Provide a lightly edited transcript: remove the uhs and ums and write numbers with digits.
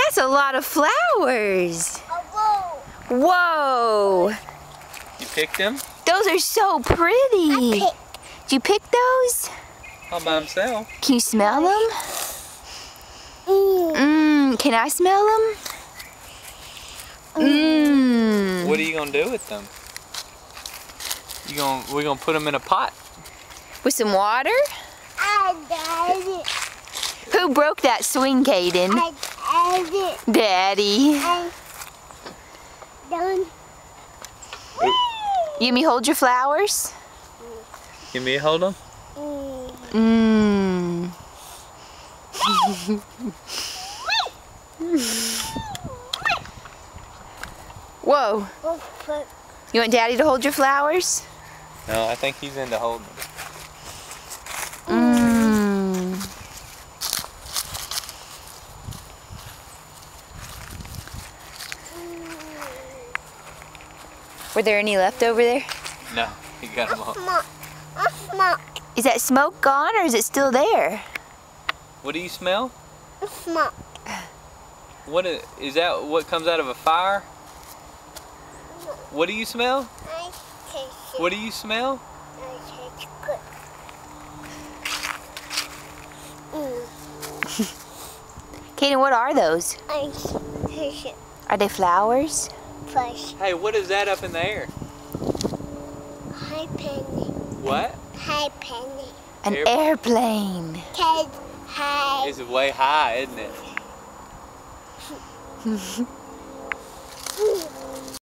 That's a lot of flowers. Whoa. You picked them? Those are so pretty. Did you pick those? All by himself. Can you smell them? Can I smell them? What are you gonna do with them? We're gonna put them in a pot. With some water? Who broke that swing, Caden? Daddy. You let me hold your flowers? Give me a hold them. Whoa. You want Daddy to hold your flowers? No, I think he's into holding them. Were there any left over there? No, he got them all. Is that smoke gone or is it still there? What do you smell? Smoke. What is that? What comes out of a fire? What do you smell? What do you smell? Kaden, what are those? Are they flowers? Hey, what is that up in the air? Hi, Penny. What? Hi, Penny. An airplane. Hi. It's way high, isn't it?